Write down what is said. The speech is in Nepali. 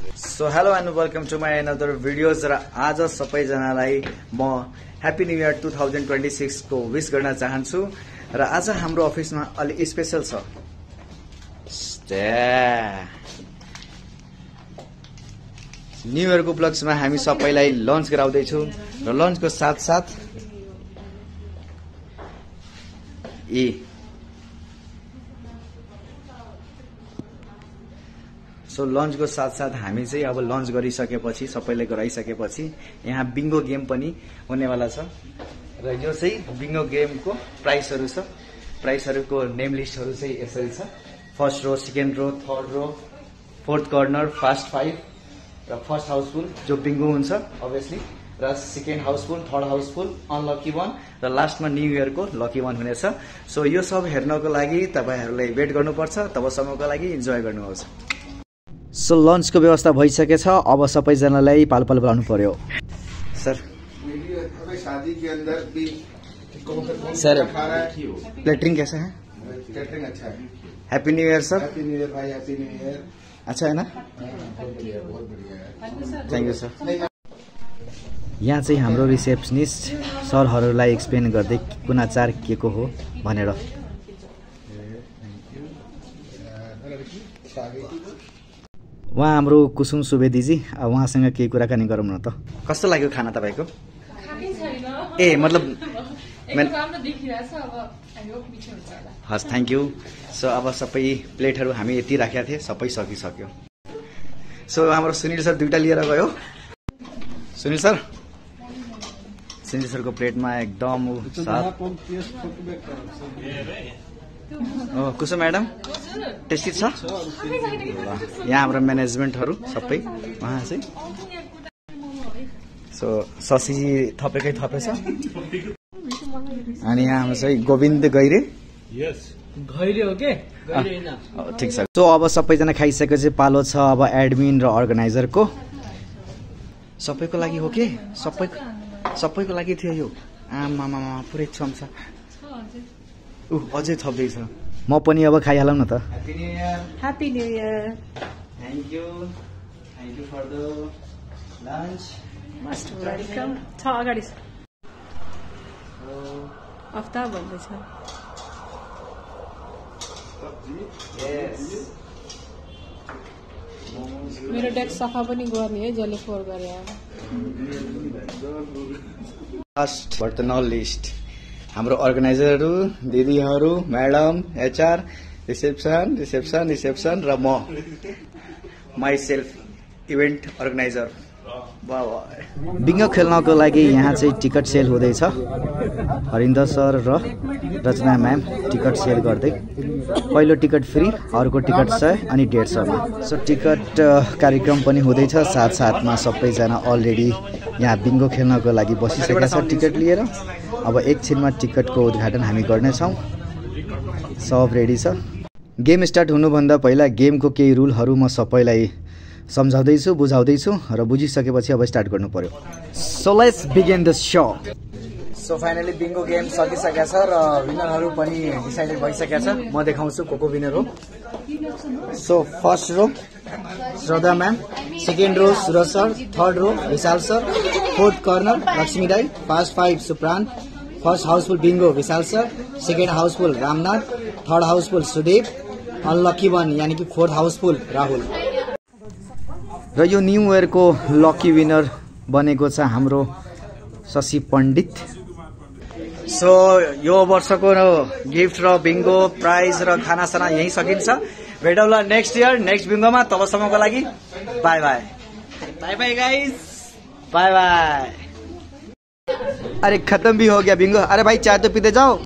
So hello and welcome to my another videos र आज सबैजनालाई म ह्याप्पी न्यू इयर 2026 को विश गर्न चाहन्छु र आज हाम्रो अफिसमा अलि स्पेशल छ। न्यू इयर को उपलक्ष्यमा हामी सबैलाई लन्च गराउँदैछु र लन्चको साथसाथ सो लन्चको साथसाथ हामी चाहिँ अब लन्च गरिसकेपछि सबैले गराइसकेपछि यहाँ बिङ्गो गेम पनि हुनेवाला छ र यो चाहिँ बिङ्गो गेमको प्राइसहरू छ। प्राइसहरूको नेम लिस्टहरू चाहिँ यसरी छ। First row, second row, third row, fourth corner, first 5 र फर्स्ट हाउसफुल जो बिङ्गो हुन्छ अभियसली, र second housefull, third housefull, unlucky one र लास्टमा न्यू इयरको लकी वान हुनेछ। सो यो सब हेर्नको लागि तपाईहरुले वेट गर्नुपर्छ, तबसम्मको लागि इन्जोय गर्नुहोस्। सो लन्चको व्यवस्था भइसकेछ, अब सबैजनालाई पालपाल बोलाउनु पर्यो। सर शादी के अंदर भी सर प्लेटरिंग कैसा है? कैटरिंग अच्छा है। Happy new year sir. Happy new year भाई, हैप्पी न्यू ईयर। अच्छा है ना? बहुत बढ़िया है। Thank you sir. यहाँ चाहिँ हाम्रो रिसेप्सनिस्ट सरहरूलाई एक्सप्लेन गर्दै कुन आचार के को हो भनेर। उहाँ हाम्रो कुसुम सुवेदीजी, उहाँसँग केही कुराकानी गरौँ न त। कस्तो लाग्यो खाना तपाईँको? ए मतलब हस्, थ्याङ्क यू। सो अब सबै प्लेटहरू हामी यति राखेका थिए, सबै सकिसक्यो। सो हाम्रो सुनिल सर दुईटा लिएर गयो। सुनिल सरको प्लेटमा एकदम कुसुम म्याडम टेस्टी छ। यहाँ हाम्रो म्यानेजमेन्टहरू सबै उहाँ चाहिँ सो शशि थपेकै थपेछ। अनि यहाँ हाम्रो चाहिँ गोविन्द गैरे। हो के ठिक छ। सो अब सबैजना खाइसकेपछि पालो छ अब एडमिन र अर्गनाइजरको। सबैको लागि हो के? सबैको लागि थियो यो। आमामा पुरै चम्चा अझै थप्दैछ। म पनि अब खाइहालौँ न त। Happy new year. Happy new year. Thank you for the lunch. Most welcome. छ अगाडि हफ्ता भन्दैछ। मेरो डेस्क सफा पनि गर्ने है, जसले फोहोर गरे। लास्ट बट नट लिस्ट हाम्रो अर्गनाइजरहरू, दिदीहरू, म्याडम, एचआर, रिसेप्सन र म my self event organiser. Bingo खेल्नको लागि यहाँ चाहिँ टिकट सेल हुँदैछ। हरिन्दर सर र रचना म्याम टिकट सेल गर्दै। पहिलो टिकट फ्री, अर्को टिकट 100 अनि 150मा। सो टिकट कार्यक्रम पनि हुँदैछ। साथसाथमा सबैजना अलरेडी यहाँ बिङ्गो खेल्नको लागि बसिसकेका छ टिकट लिएर। अब एकछिनमा टिकटको उद्घाटन हामी गर्नेछौँ। सब रेडी छ। गेम स्टार्ट हुनुभन्दा पहिला गेमको केही रुलहरू म सबैलाई सम्झाउँदैछु, बुझाउँदैछु र बुझिसकेपछि अब स्टार्ट गर्नु पर्यो। So let's begin the show. So finally bingo game सकिसकेको छ र विनरहरू पनि डिसाइडेड भइसकेको छ। म देखाउँछु को विनर हो। So first row Shraddha ma'am, second row Suraj sir, third row Vishal sir, fourth corner Lakshmi Rai, first 5 Suprant, first housefull bingo Vishal sir, second housefull Ramnath, third housefull Sudev, unlucky one यानी कि फोर्थ हाउसफुल राहुल। र यो न्यू इयरको लकी विनर बनेको छ हाम्रो शशि पण्डित। सो यो वर्षको गिफ्ट र बिङ्गो प्राइज र खानासाना यही सकिन्छ। भेटौँला नेक्स्ट इयर नेक्स्ट बिङ्गोमा। तबसम्मको लागि by by. By by guys, by by. अरे खत्म भी हो गया बिंगो। अरे भाई चाय तो पीते जाओ।